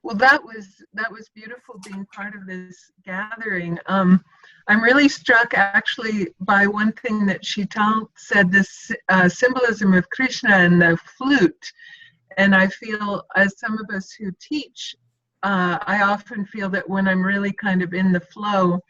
Well, that was beautiful being part of this gathering. I'm really struck actually by one thing that Sheetal said, this symbolism of Krishna and the flute. And I feel, as some of us who teach, I often feel that when I'm really kind of in the flow,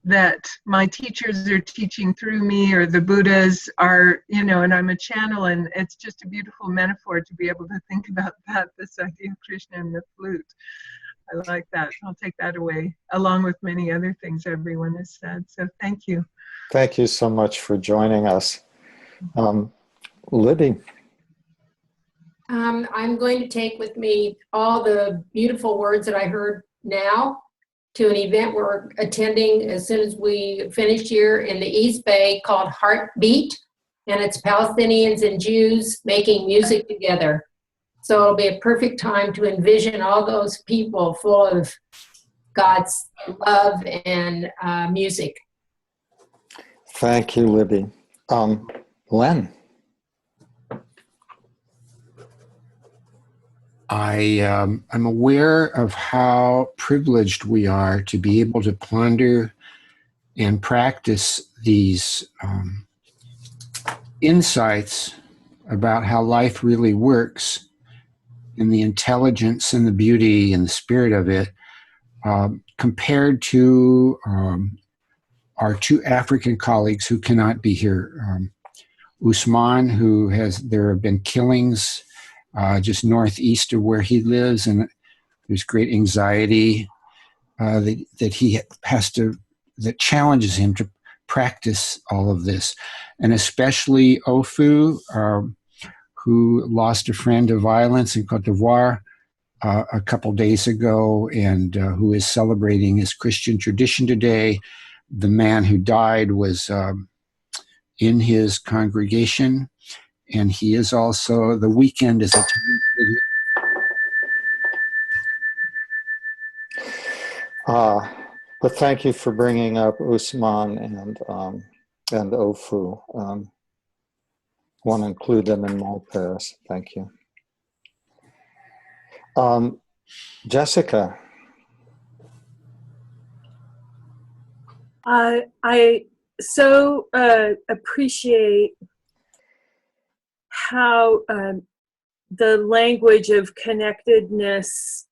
that my teachers are teaching through me, or the Buddhas are, and I'm a channel, and it's just a beautiful metaphor to be able to think about that, this idea of Krishna and the flute. I like that. I'll take that away, along with many other things everyone has said. So thank you. Thank you so much for joining us. Libby. I'm going to take with me all the beautiful words that I heard now to an event we're attending as soon as we finish here in the East Bay called Heartbeat, and it's Palestinians and Jews making music together. So it'll be a perfect time to envision all those people full of God's love and music. Thank you, Libby. Len. I'm aware of how privileged we are to be able to ponder and practice these insights about how life really works, and the intelligence and the beauty and the spirit of it, compared to our two African colleagues who cannot be here. Usman, there have been killings just northeast of where he lives, and there's great anxiety that challenges him to practice all of this. And especially Ofu, who lost a friend to violence in Cote d'Ivoire a couple days ago, and who is celebrating his Christian tradition today. The man who died was in his congregation, and he is also, the weekend is a time. But thank you for bringing up Usman and Ofu. Want to include them in my prayers. Thank you. Jessica. I so appreciate how the language of connectedness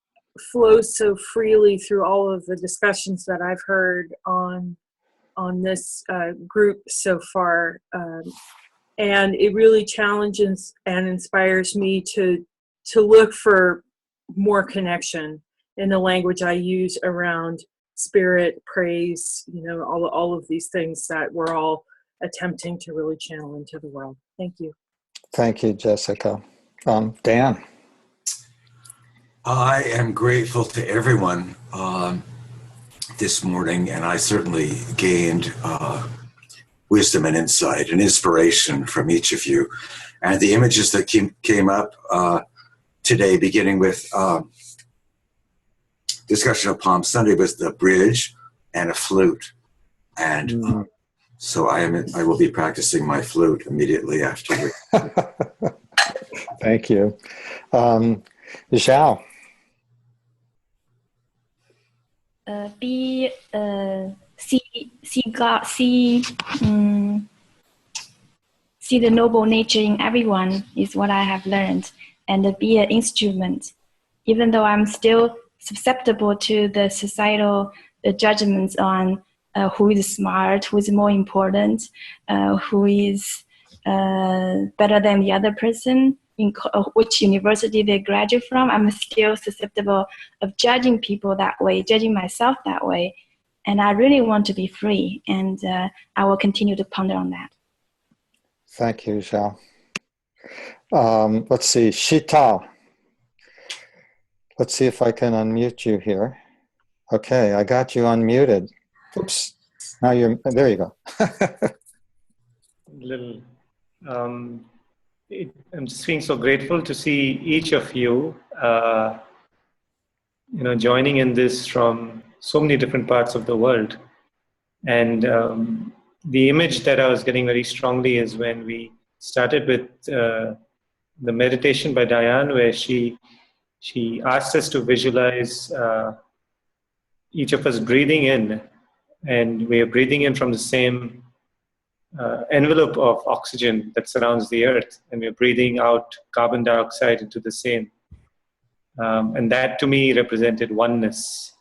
flows so freely through all of the discussions that I've heard on this group so far. And it really challenges and inspires me to look for more connection in the language I use around spirit, praise, all of these things that we're all attempting to really channel into the world. Thank you. Thank you, Jessica. Dan. I am grateful to everyone this morning, and I certainly gained wisdom and insight and inspiration from each of you. And the images that came up today, beginning with discussion of Palm Sunday, was the bridge and a flute. And so I will be practicing my flute immediately after. Thank you. Zhao. See the noble nature in everyone is what I have learned, and be an instrument. Even though I'm still susceptible to the societal judgments on who is smart, who is more important, who is better than the other person, in which university they graduate from, I'm still susceptible of judging people that way, judging myself that way. And I really want to be free, and I will continue to ponder on that. Thank you, Zhao. Let's see, Sheetal. Let's see if I can unmute you here. Okay, I got you unmuted. Oops, now there you go. I'm just feeling so grateful to see each of you, joining in this from so many different parts of the world. And the image that I was getting very strongly is when we started with the meditation by Diane, where she she asked us to visualize each of us breathing in, and we are breathing in from the same envelope of oxygen that surrounds the earth, and we're breathing out carbon dioxide into the same. And that to me represented oneness.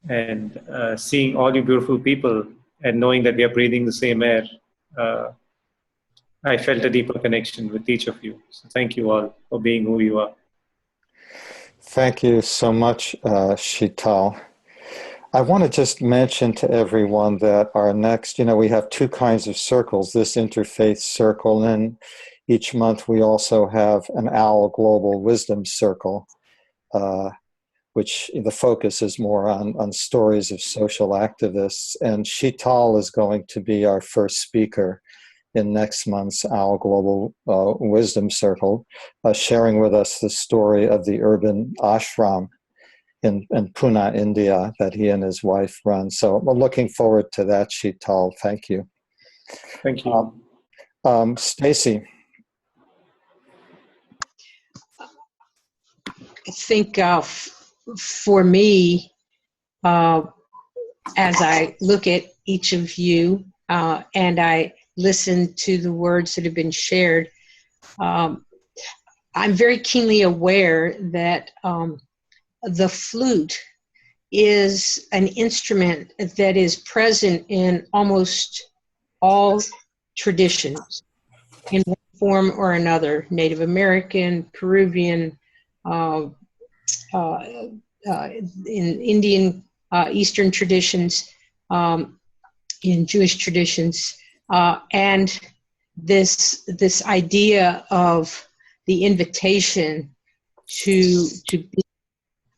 And seeing all you beautiful people and knowing that we are breathing the same air, I felt a deeper connection with each of you. So thank you all for being who you are. Thank you so much, Sheetal. I want to just mention to everyone that our next, we have two kinds of circles, this interfaith circle, and then each month we also have an OWL Global Wisdom Circle, which the focus is more on stories of social activists. And Sheetal is going to be our first speaker in next month's OWL Global Wisdom Circle, sharing with us the story of the urban ashram in Pune, India, that he and his wife run. So we're looking forward to that, Sheetal. Thank you. Thank you. Stacy. I think for me, as I look at each of you and I listen to the words that have been shared, I'm very keenly aware that the flute is an instrument that is present in almost all traditions in one form or another, Native American, Peruvian, in Indian, Eastern traditions, in Jewish traditions, and this idea of the invitation to be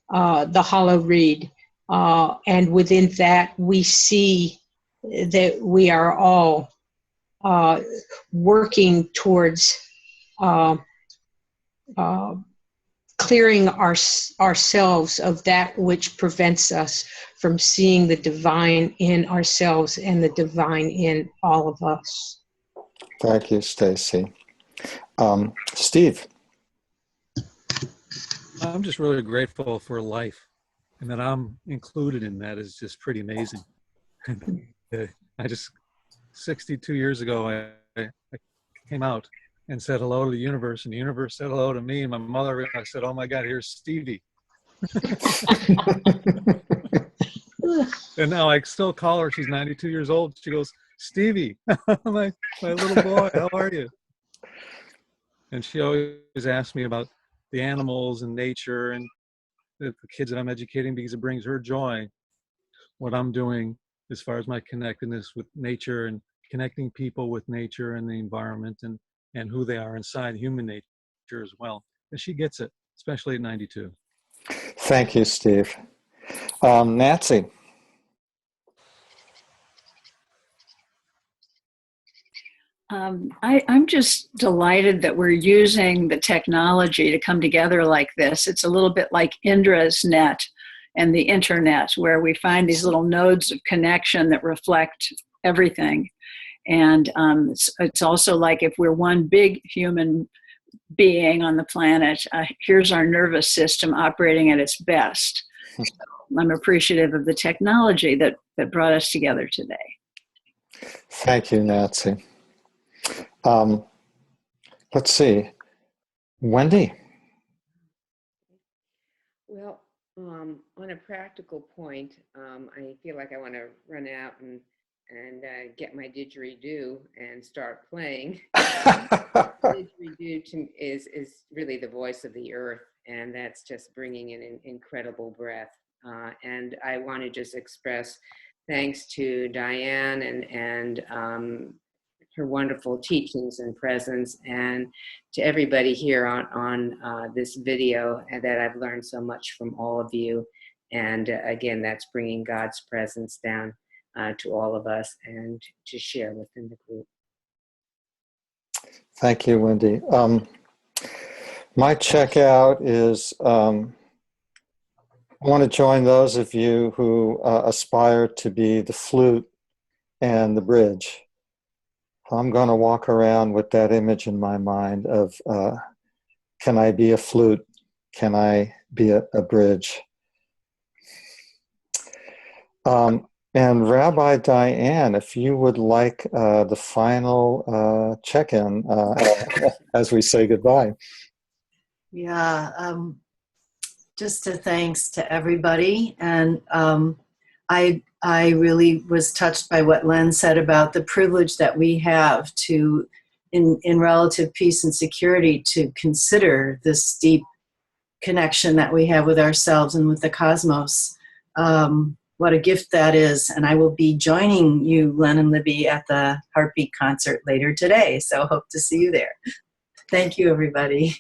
the hollow reed, and within that we see that we are all working towards clearing ourselves of that which prevents us from seeing the divine in ourselves and the divine in all of us. Thank you, Stacy. Steve. I'm just really grateful for life, and that I'm included in that is just pretty amazing. I just, 62 years ago, I came out and said hello to the universe, and the universe said hello to me, and my mother, I said, oh my God, here's Stevie. And now I still call her, she's 92 years old, she goes, Stevie, my little boy, how are you? And she always asks me about the animals and nature and the kids that I'm educating, because it brings her joy, what I'm doing as far as my connectedness with nature and connecting people with nature and the environment and who they are inside human nature as well. And she gets it, especially at 92. Thank you, Steve. Nancy. I'm just delighted that we're using the technology to come together like this. It's a little bit like Indra's net and the internet, where we find these little nodes of connection that reflect everything. And it's also like if we're one big human being on the planet, here's our nervous system operating at its best. So I'm appreciative of the technology that brought us together today. Thank you, Nancy. Let's see. Wendy. Well, on a practical point, I feel like I want to run out and get my didgeridoo and start playing. Didgeridoo is really the voice of the earth, and that's just bringing in an incredible breath. And I want to just express thanks to Diane and her wonderful teachings and presence, and to everybody here on this video, and that I've learned so much from all of you. And again, that's bringing God's presence down to all of us and to share within the group. Thank you, Wendy. My checkout is, I want to join those of you who aspire to be the flute and the bridge. I'm going to walk around with that image in my mind of, can I be a flute? can I be a bridge? And Rabbi Diane, if you would like the final check-in as we say goodbye. Yeah, just a thanks to everybody. And I really was touched by what Len said about the privilege that we have to, in relative peace and security, to consider this deep connection that we have with ourselves and with the cosmos. What a gift that is. And I will be joining you, Len and Libby, at the Heartbeat concert later today. So hope to see you there. Thank you, everybody.